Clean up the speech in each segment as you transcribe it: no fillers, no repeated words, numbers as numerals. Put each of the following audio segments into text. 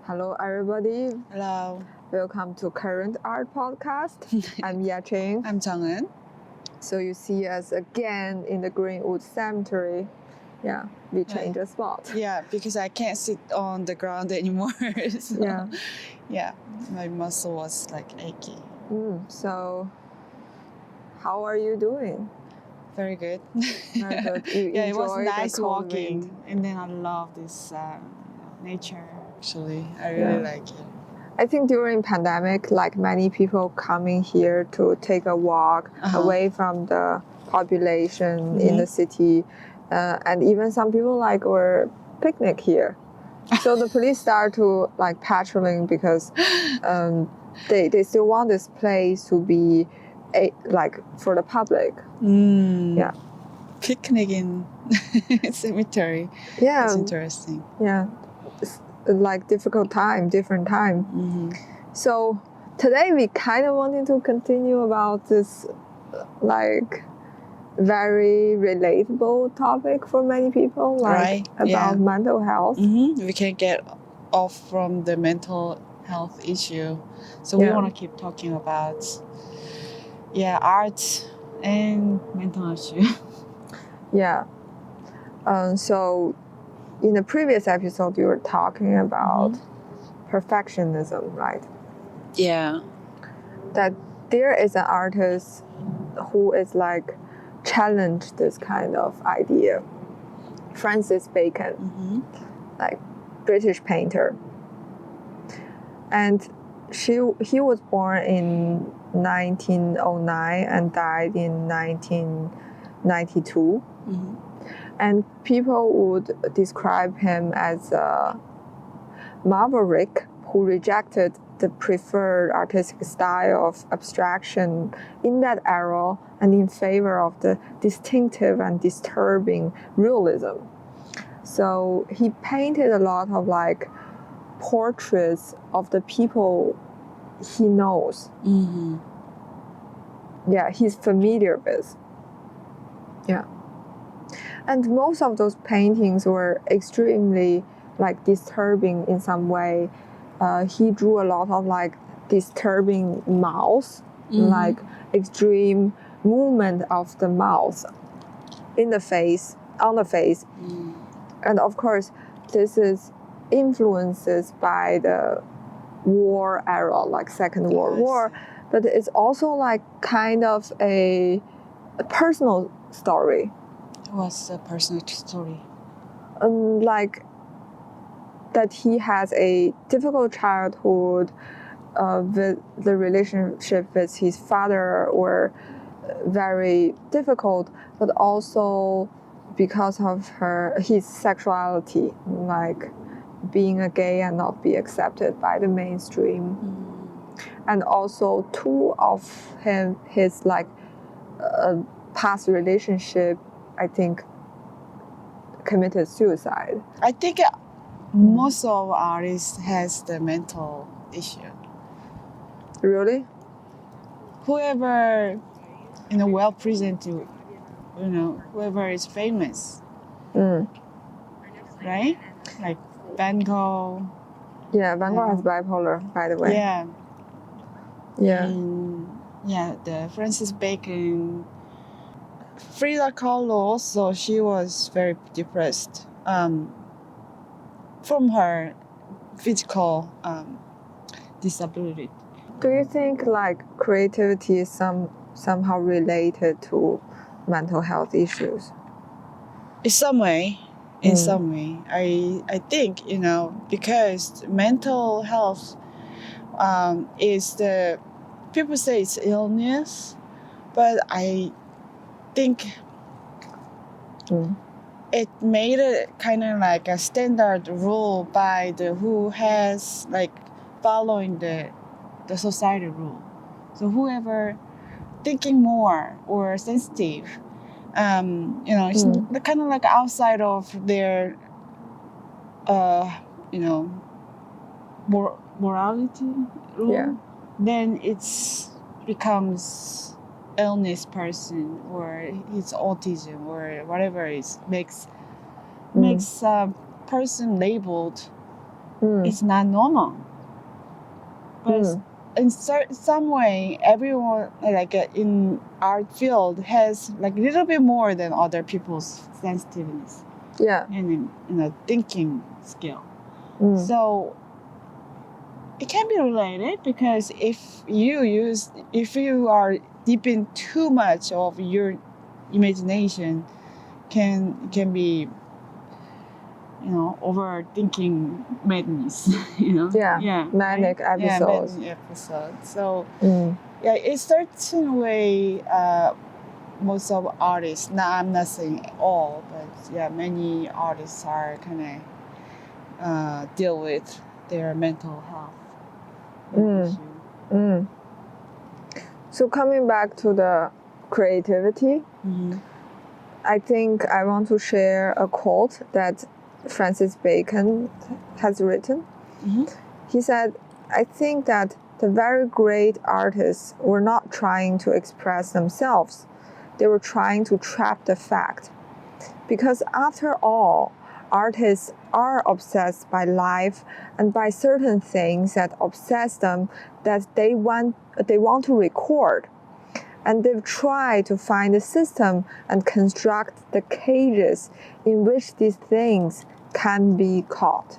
Hello, everybody. Hello. Welcome to Current Art Podcast. I'm Yaching. I'm Chang'en. So you see us again in the Greenwood Cemetery. Yeah, we changed the spot. Yeah, because I can't sit on the ground anymore. So, yeah, my muscle was like achy. So, how are you doing? Very good. Very good. You Yeah, it was enjoy nice the cold walking. wind. And then I love this nature, actually. I really like it. I think during pandemic, like many people coming here to take a walk away from the population in the city, and even some people like were picnic here. So the police start to like patrolling because they still want this place to be like for the public. Yeah. Picnic in cemetery. Yeah. That's interesting. Yeah. It's like different time. So today we kind of wanted to continue about this like very relatable topic for many people, like about mental health. We can get off from the mental health issue. So we want to keep talking about art and mental issue. Yeah. So in the previous episode, you were talking about perfectionism, right? Yeah. That there is an artist who is like challenged this kind of idea. Francis Bacon, like British painter. And he was born in 1909 and died in 1992. And people would describe him as a maverick who rejected the preferred artistic style of abstraction in that era and in favor of the distinctive and disturbing realism. So he painted a lot of like portraits of the people he knows. Yeah, he's familiar with. Yeah. And most of those paintings were extremely like disturbing in some way. He drew a lot of like disturbing mouths, like extreme movement of the mouth on the face. And of course, this is influences by the war era, like Second World War, but it's also like kind of a personal story. What's the personal story? Like that he has a difficult childhood, with the relationship with his father were very difficult, but also because of his sexuality, like being a gay and not be accepted by the mainstream. And also two of his like past relationship, I think, committed suicide. I think most of artists has the mental issue. Really? Whoever, well presented, whoever is famous, right? Like Van Gogh. Yeah, Van Gogh has bipolar, by the way. Yeah. Yeah. The Francis Bacon. Frida Kahlo also, she was very depressed from her physical disability. Do you think like creativity is somehow related to mental health issues? In some way. I think, because mental health is people say it's illness, but I think it made it kind of like a standard rule by who has like following the society rule. So whoever thinking more or sensitive, it's kind of like outside of their morality rule, then it's becomes illness person or his autism or whatever it makes a person labeled it's not normal. But in some way, everyone like in art field has like a little bit more than other people's sensitiveness. Yeah. And thinking skill. So it can be related because if you are deep in too much of your imagination, can be overthinking madness. Manic episodes. Manic episode. So it starts in a way. Most of artists, I'm not saying all, but many artists are kind of deal with their mental health issue. So coming back to the creativity, I think I want to share a quote that Francis Bacon has written. He said, "I think that the very great artists were not trying to express themselves. They were trying to trap the fact. Because after all, artists are obsessed by life and by certain things that obsess them that they want to record. And they've tried to find a system and construct the cages in which these things can be caught."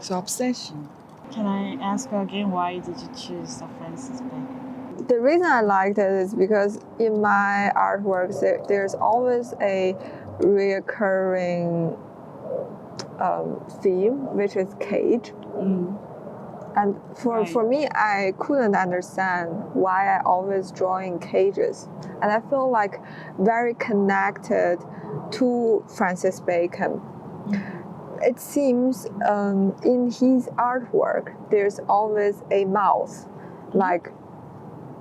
So obsession. Can I ask again, why did you choose Francis Bacon? The reason I liked it is because in my artworks, there's always a reoccurring theme, which is cage. And for me, I couldn't understand why I always draw in cages. And I feel like very connected to Francis Bacon. It seems in his artwork, there's always a mouth, like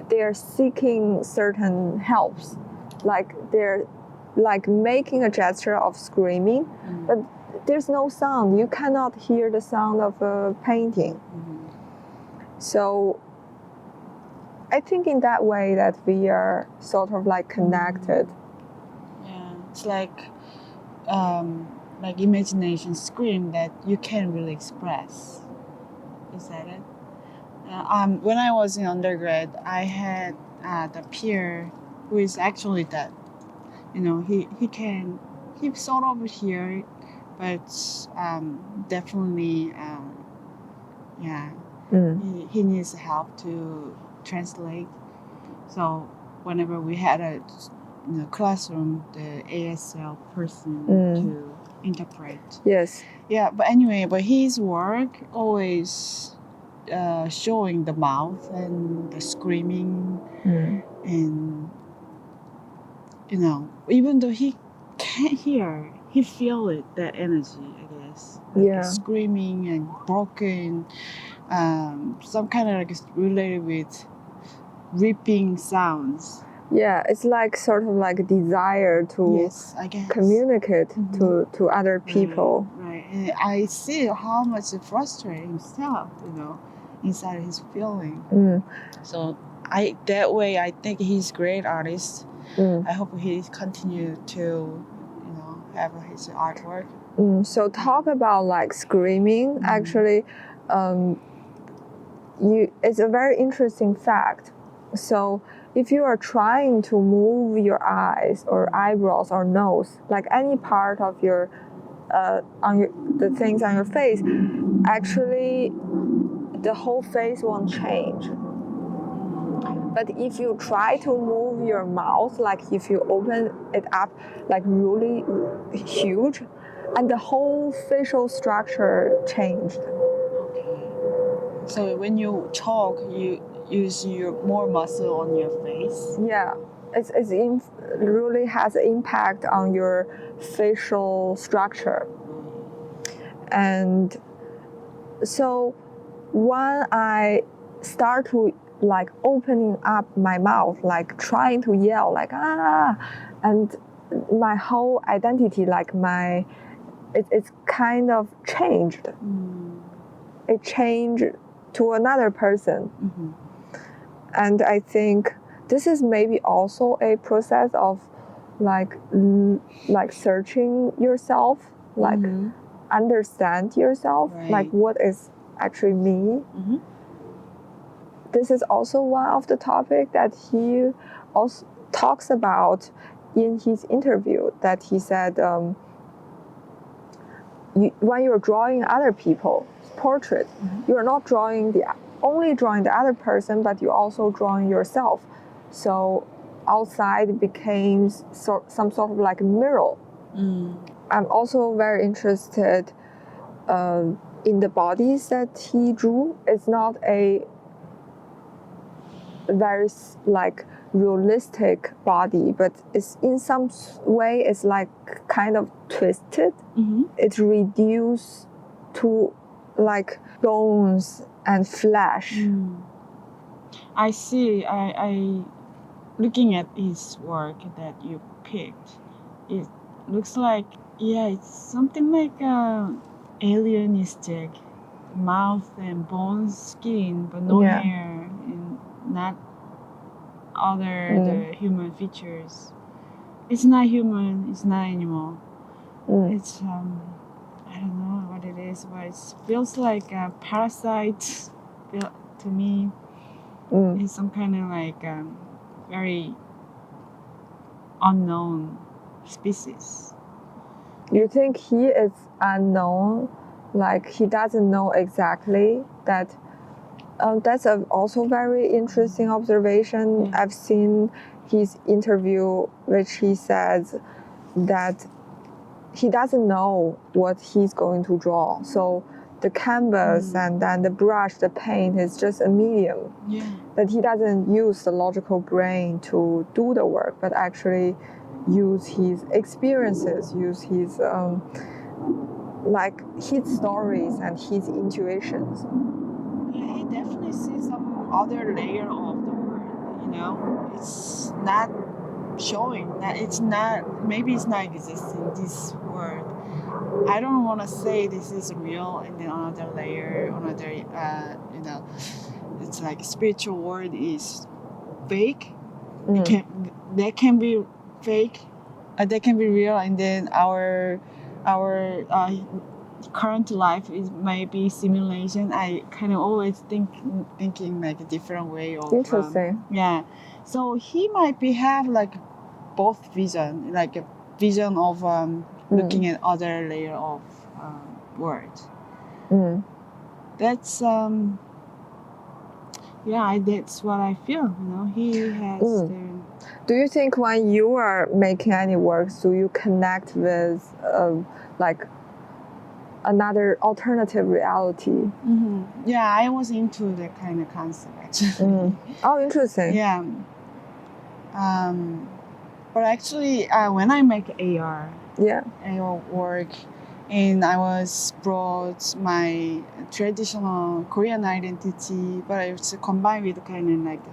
they're seeking certain helps, like they're like making a gesture of screaming, but there's no sound. You cannot hear the sound of a painting. So I think in that way that we are sort of like connected. Yeah, it's like imagination scream that you can't really express. Is that it? When I was in undergrad, I had the peer who is actually dead. He sort of hear, but definitely, he needs help to translate. So whenever we had a classroom, the ASL person to interpret. Yes. Yeah, but anyway, his work always showing the mouth and the screaming, and even though he can't hear, he feel it, that energy, I guess. Like screaming and broken, some kind of like related with ripping sounds. Yeah, it's like sort of like a desire to communicate to other people. Right. And I see how much it frustrates himself, inside his feeling. So that way I think he's a great artist. I hope he continue to, have his artwork. So talk about like screaming. Actually, it's a very interesting fact. So if you are trying to move your eyes or eyebrows or nose, like any part of your the things on your face, actually the whole face won't change. But if you try to move your mouth, like if you open it up like really huge, and the whole facial structure changed. Okay. So when you talk, you use your more muscle on your face. Yeah, it really has an impact on your facial structure. And so when I start to like opening up my mouth, like trying to yell, like and my whole identity, like it's kind of changed. It changed to another person. And I think this is maybe also a process of like searching yourself, like understand yourself, Right. like what is actually me. Mm-hmm. This is also one of the topic that he also talks about in his interview, that he said when you're drawing other people's portrait, you're not only drawing the other person, but you're also drawing yourself. So outside becomes some sort of like a mirror. I'm also very interested in the bodies that he drew. It's not a very like realistic body, but it's in some way it's like kind of twisted. It's reduced to like bones and flesh. I see. I looking at his work that you picked, it looks like, yeah, it's something like alienistic, mouth and bones, skin, but no Yeah. hair and not other the human features. It's not human. It's not animal. It's I don't know what it is, but it feels like a parasite. To me, it's some kind of like very unknown species. You think he is unknown, like he doesn't know exactly that? That's also very interesting observation. I've seen his interview, which he says that he doesn't know what he's going to draw. So the canvas and then the brush, the paint is just a medium. That he doesn't use the logical brain to do the work, but actually use his experiences, use his like his stories and his intuitions. Yeah, he definitely sees some other layer of the world. You know, it's not showing that it's not. Maybe it's not existing. This world. I don't want to say this is real, and then another layer, another. You know, it's like spiritual world is fake. That can be fake. That can be real, and then our current life is maybe simulation. I kind of always thinking like a different way of Interesting. Yeah, so he might be have like both vision, like a vision of looking at other layer of world. That's yeah, that's what I feel. You know, he has. Do you think when you are making any works, do you connect with like another alternative reality? Yeah, I was into that kind of concept actually. Oh, interesting. Yeah. But actually, when I make AR work, and I was brought my traditional Korean identity, but it's combined with kind of like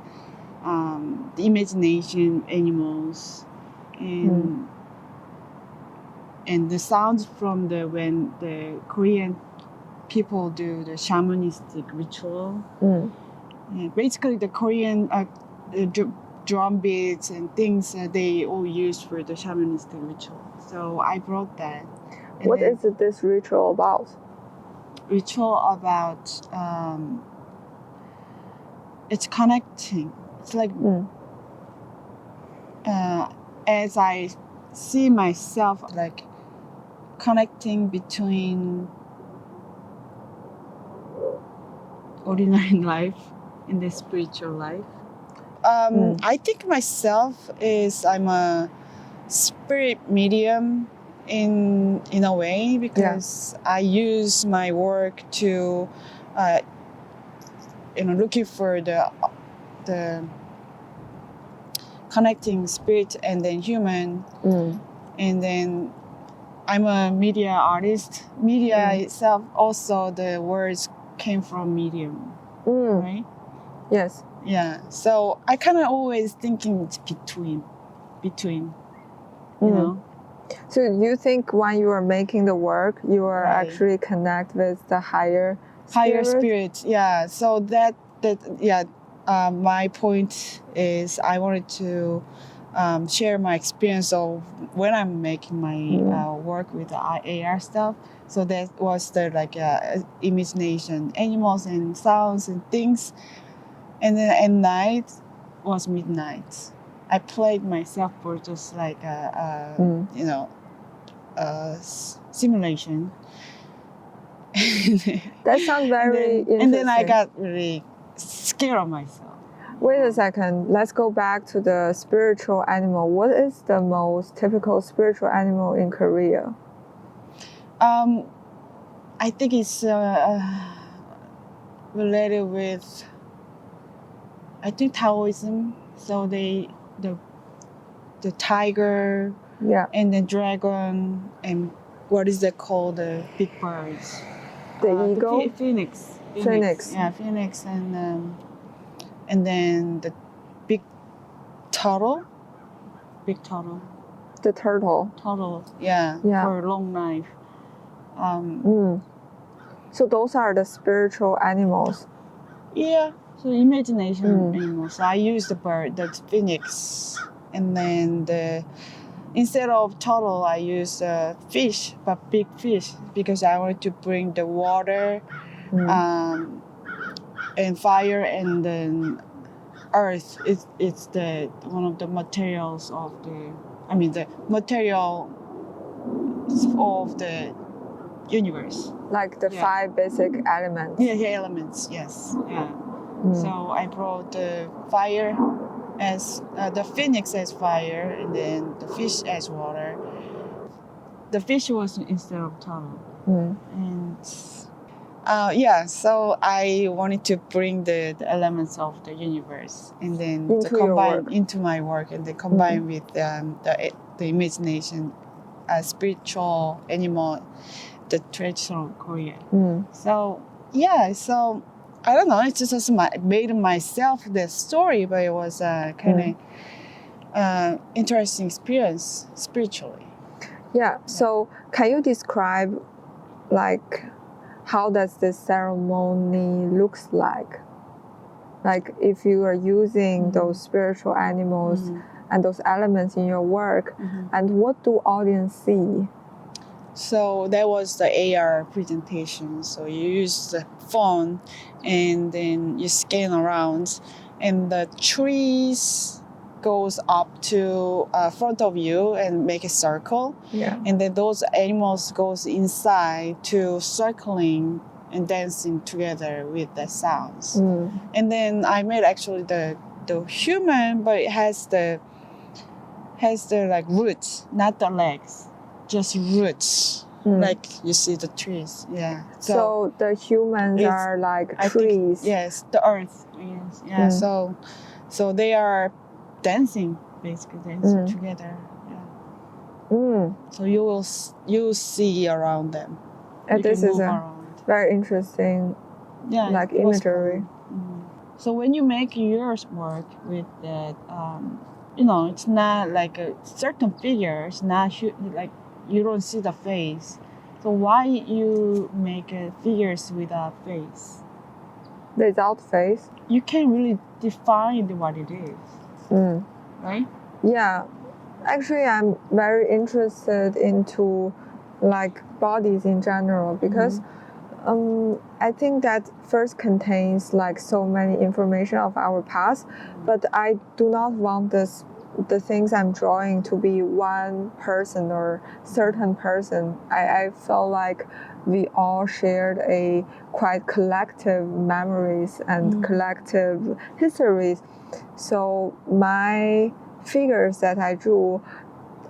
the imagination, animals, and the sounds from when the Korean people do the shamanistic ritual. Yeah, basically, the Korean drum beats and things they all use for the shamanistic ritual. So I brought that. And what is this ritual about? Ritual about it's connecting. It's like as I see myself like connecting between ordinary life and the spiritual life. I think myself is I'm a spirit medium in a way, because I use my work to looking for the connecting spirit and then human, and then I'm a media artist. Media itself also, the words came from medium, right? Yes. Yeah, so I kind of always thinking it's between, you know. So you think when you are making the work, you are actually connect with the higher spirit? Yeah. So my point is I wanted to share my experience of when I'm making my work with the AR stuff. So that was the imagination, animals and sounds and things. And then at night was midnight. I played myself for just like simulation. That sounds very interesting. And then I got really scared of myself. Wait a second. Let's go back to the spiritual animal. What is the most typical spiritual animal in Korea? I think it's related with, I think, Taoism. So the tiger, and the dragon, and what is that called? The big birds. The eagle. Phoenix. Phoenix. Yeah, phoenix, and then the big turtle. Big turtle. The turtle. Turtle. Yeah. For a long knife. So those are the spiritual animals. Yeah. So imagination animals. So I use the bird, the phoenix, and then instead of turtle, I use fish, but big fish, because I wanted to bring the water, and fire, and then earth. It's the one of the materials of the material of the universe. Like the 5 basic elements. Yeah, elements. Yes. Yeah. So I brought the fire as the phoenix as fire, and then the fish as water. The fish was instead of turtle. And so I wanted to bring the elements of the universe, and then into combine into my work, and then combine with the imagination, spiritual animal, the traditional Korea. So I don't know. It's just made myself the story, but it was a kind of interesting experience spiritually. Yeah. So can you describe, like, how does this ceremony looks like? Like, if you are using those spiritual animals and those elements in your work, and what do audience see? So that was the AR presentation. So you use the phone, and then you scan around, and the trees goes up to front of you and make a circle. Yeah. And then those animals goes inside to circling and dancing together with the sounds. And then I made actually the human, but it has the like roots, not the legs. Just roots, like you see the trees. Yeah. So the humans are like trees. Yes, the earth. Yes. Yeah. So they are dancing, basically dancing together. Yeah. So you see around them. And this is very interesting. Yeah. Like imagery. So when you make your work with that, it's not like a certain figure. It's not like. You don't see the face. So why you make figures without face? Without face? You can't really define what it is. Right? Yeah. Actually, I'm very interested into like bodies in general, because I think that first contains like so many information of our past, but I do not want the things I'm drawing to be one person or certain person. I felt like we all shared a quite collective memories and collective histories. So my figures that I drew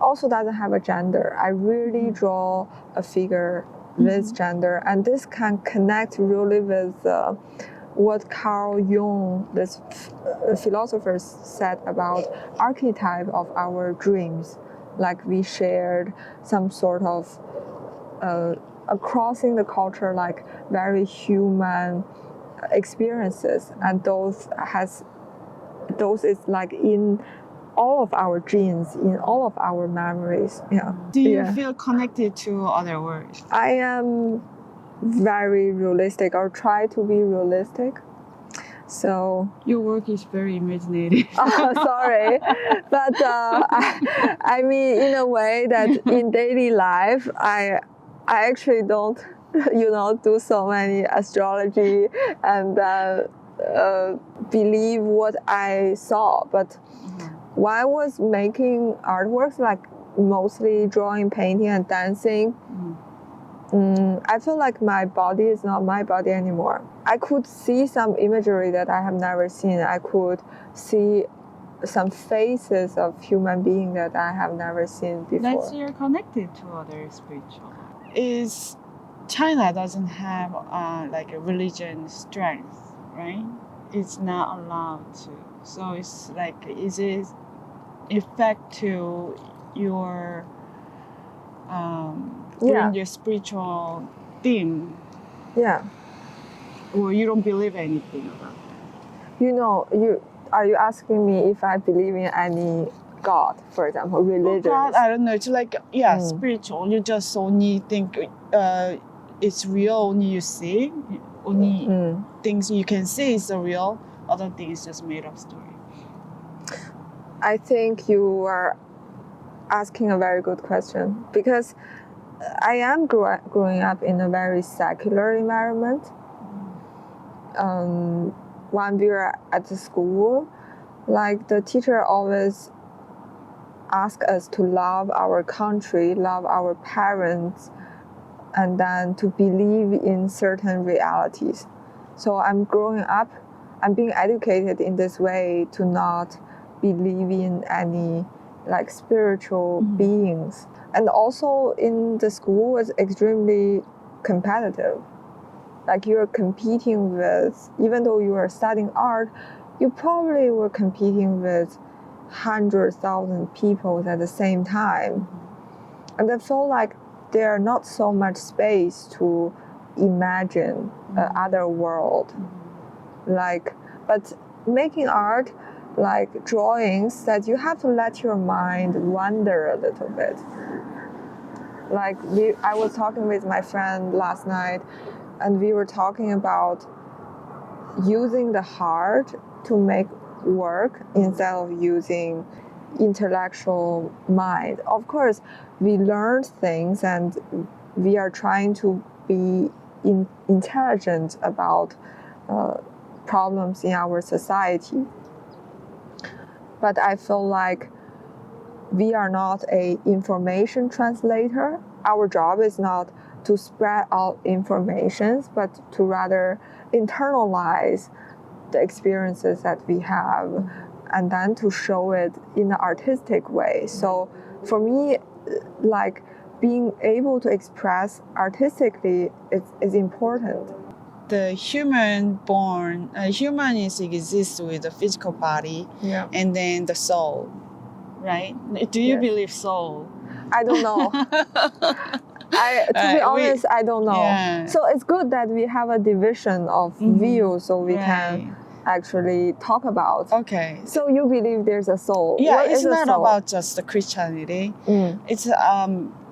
also doesn't have a gender. I really draw a figure with gender, and this can connect really with what Carl Jung, this philosopher, said about archetype of our dreams. Like we shared some sort of crossing the culture, like very human experiences, and those is like in all of our genes, in all of our memories. Yeah. Do you feel connected to other words? I am very realistic, or try to be realistic. So Your work is very imaginative. sorry, but I mean, in a way that in daily life, I actually don't, do so many astrology and believe what I saw. But when I was making artworks, like mostly drawing, painting, and dancing, I feel like my body is not my body anymore. I could see some imagery that I have never seen. I could see some faces of human beings that I have never seen before. That's you're connected to other spiritual. Is China doesn't have like a religion strength, right? It's not allowed to. So it's like, is it effect to your during your spiritual theme? Yeah. Or you don't believe anything about that? Are you asking me if I believe in any god, for example, religion? God, I don't know. It's like spiritual. You just only think it's real. Only you see. Only things you can see is the real. Other things just made up story. I think you are asking a very good question, because I am growing up in a very secular environment. When we were at the school, like the teacher always asked us to love our country, love our parents, and then to believe in certain realities. So I'm growing up, I'm being educated in this way to not believe in any like spiritual beings. And also in the school was extremely competitive. Like you're competing with, even though you are studying art, you probably were competing with 100,000 people at the same time. And I feel like there are not so much space to imagine another world. But making art, like drawings, that you have to let your mind wander a little bit. Like I was talking with my friend last night, and we were talking about using the heart to make work instead of using intellectual mind. Of course, we learned things and we are trying to be intelligent about problems in our society. But I feel like we are not an information translator. Our job is not to spread out information, but to rather internalize the experiences that we have and then to show it in an artistic way. So for me, like being able to express artistically is important. The human exists with the physical body, and then the soul, right? Do you believe soul? I don't know. To be honest, I don't know. Yeah. So it's good that we have a division of view, so we can actually talk about. Okay. So you believe there's a soul? Yeah, what it's not soul? about just the Christianity. It's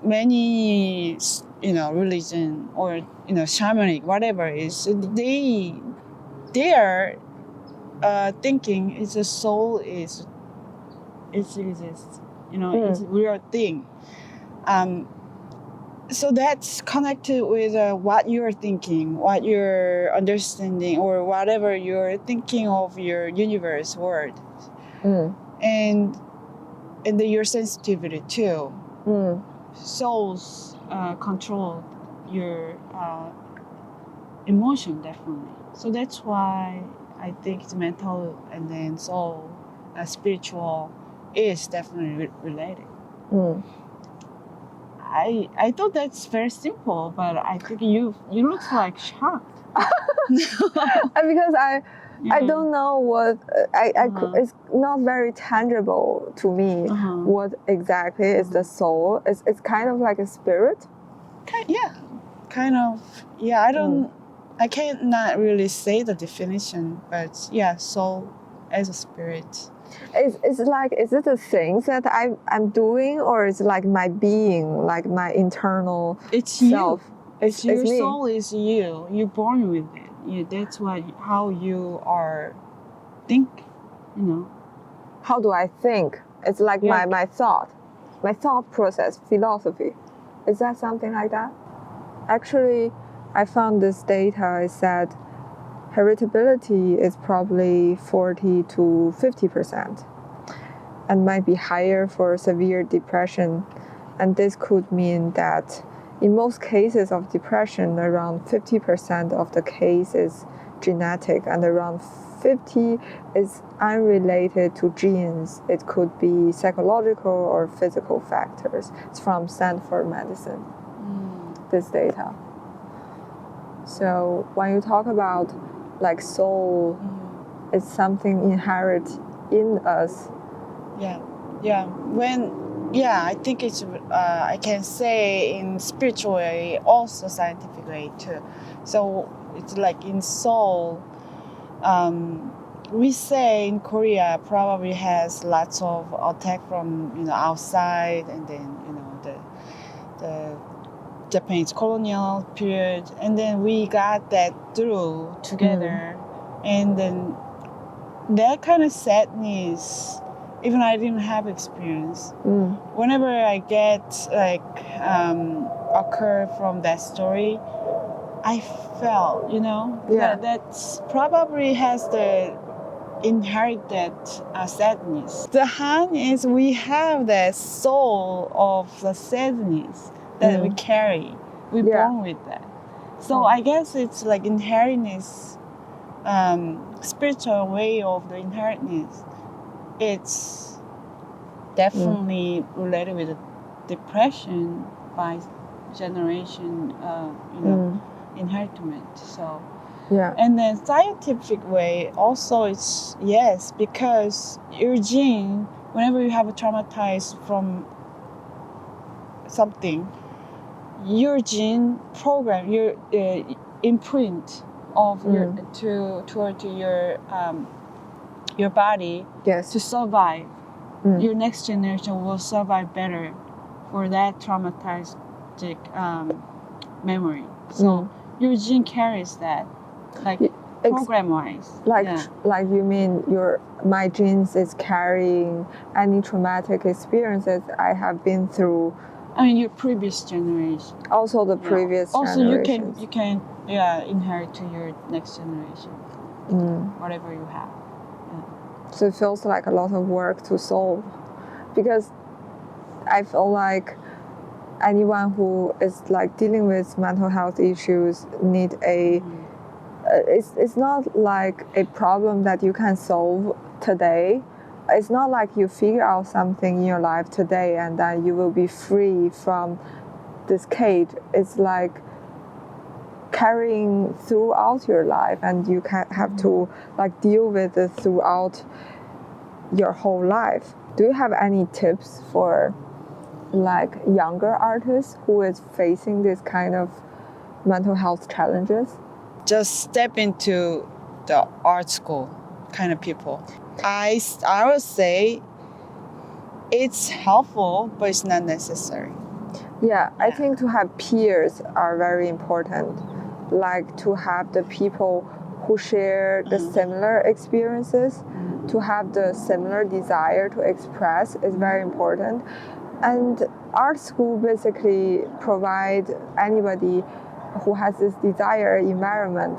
many religion or shamanic, whatever it is. They are thinking it's a soul it exists. It's a real thing. So that's connected with what you're thinking, what you're understanding, or whatever you're thinking of your universe world, and your sensitivity too. Souls control your emotion definitely. So that's why I think it's mental and then soul, spiritual is definitely related. I thought that's very simple, but I think you look like shocked. Because I don't know what it's not very tangible to me. What exactly is the soul? It's kind of like a spirit. Kind of. Yeah, I can't not really say the definition, but soul as a spirit. Is it the things that I'm doing, or is it like my being, like my internal it's self? You. It's your soul is you. You're born with it. that's how you are think, you know. How do I think? It's like Yeah. my thought process, philosophy. Is that something like that? Actually, I found this data is that heritability is probably 40 to 50% and might be higher for severe depression. And this could mean that in most cases of depression, around 50% of the case is genetic and around 50 is unrelated to genes. It could be psychological or physical factors. It's from Stanford Medicine, this data. So when you talk about like soul, it's something inherent in us. I think it's I can say in spiritual way, also scientific way too. So it's like in soul, we say in Korea probably has lots of attack from outside, and then the Japanese colonial period, and then we got that through together, and then that kind of sadness, even I didn't have experience. Whenever I get occur from that story, I felt, that's probably has the inherited sadness. The Han is we have the soul of the sadness that we carry. We're born with that. So I guess it's like inheritance, spiritual way of the inheritance. It's definitely related with depression by generation, inheritment. So, and then scientific way also it's yes, because your gene, whenever you have a traumatized from something, your gene program, your imprint of toward your body to survive. Your next generation will survive better for that traumatic memory. So your gene carries that, like program-wise. Like you mean my genes is carrying any traumatic experiences I have been through. I mean your previous generation. Also the previous generations. Also you can inherit to your next generation. Whatever you have. So it feels like a lot of work to solve, because I feel like anyone who is like dealing with mental health issues need it's not like a problem that you can solve today. It's not like you figure out something in your life today and then you will be free from this cage. It's like carrying throughout your life, and you have to like deal with it throughout your whole life. Do you have any tips for like younger artists who is facing this kind of mental health challenges? Just step into the art school kind of people. I would say it's helpful, but it's not necessary. I think to have peers are very important. Like to have the people who share the similar experiences, to have the similar desire to express is very important. And art school basically provide anybody who has this desire environment.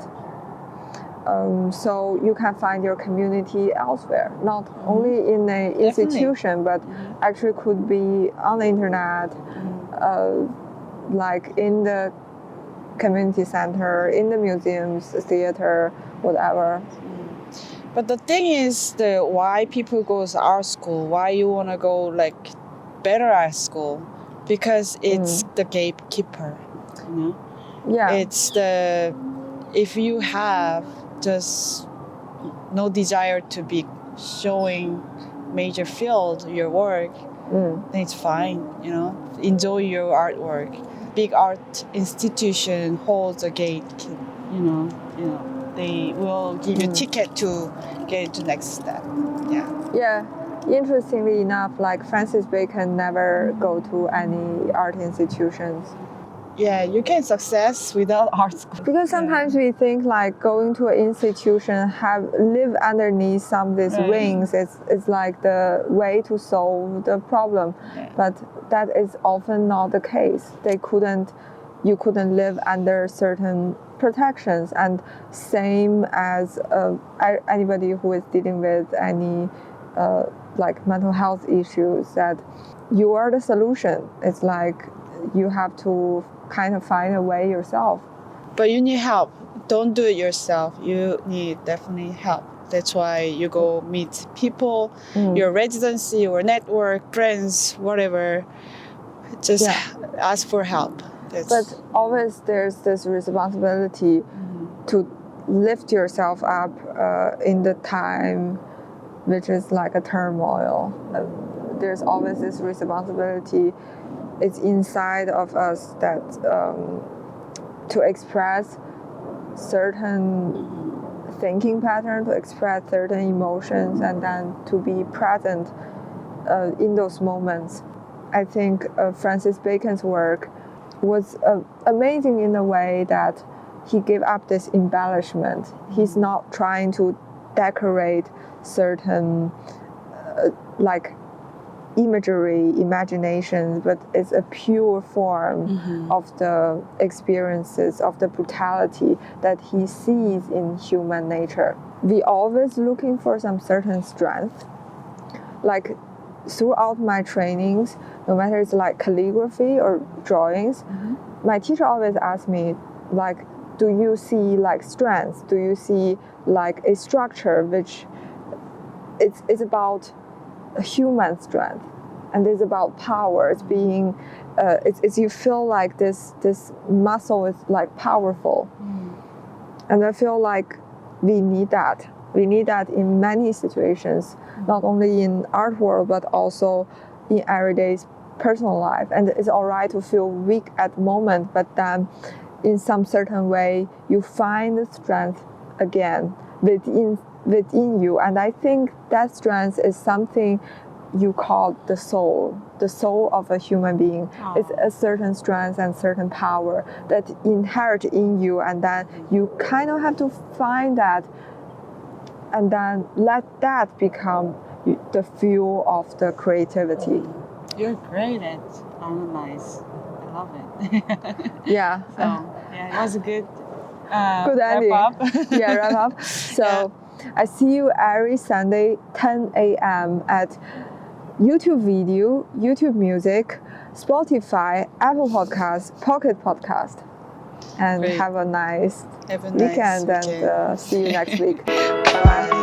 So you can find your community elsewhere, not only in an institution, but actually could be on the internet, like in the community center, in the museums, theater, whatever. But the thing is, why people go to art school, why you want to go like better art school, because it's the gatekeeper, It's if you have just no desire to be showing major field your work, then it's fine, enjoy your artwork. Big art institution holds a gate, they will give you a ticket to get into next step. Interestingly enough, like Francis Bacon never go to any art institutions. you can success without art school. Because sometimes we think like going to an institution, live underneath some of these Right. wings is like the way to solve the problem. Yeah. But that is often not the case. You couldn't live under certain protections, and same as anybody who is dealing with any like mental health issues, that you are the solution. It's like you have to kind of find a way yourself. But you need help. Don't do it yourself. You need definitely help. That's why you go meet people, your residency, your network, friends, whatever. Just ask for help. But always there's this responsibility to lift yourself up in the time which is like a turmoil. There's always this responsibility. It's inside of us that to express certain thinking pattern, to express certain emotions, and then to be present in those moments. I think Francis Bacon's work was amazing in a way that he gave up this embellishment. He's not trying to decorate certain like imagery, imaginations, but it's a pure form of the experiences, of the brutality that he sees in human nature. We always looking for some certain strength. Like throughout my trainings, no matter it's like calligraphy or drawings, my teacher always asks me, like, do you see like strength? Do you see like a structure which it's about a human strength, and it's about power. It's being, it's you feel like this muscle is like powerful, and I feel like we need that. We need that in many situations, not only in art world but also in everyday personal life. And it's all right to feel weak at the moment, but then in some certain way you find the strength again within you. And I think that strength is something you call the soul of a human being. It's a certain strength and certain power that inherent in you, and then you kind of have to find that and then let that become the fuel of the creativity. You're great at analyze. I love it. Yeah. So it was a good Good ending. wrap up. Wrap up. So I see you every Sunday, 10 a.m. at YouTube video, YouTube Music, Spotify, Apple Podcasts, Pocket Podcast. And Great. have a nice Have a nice weekend. And see you next week. Bye-bye.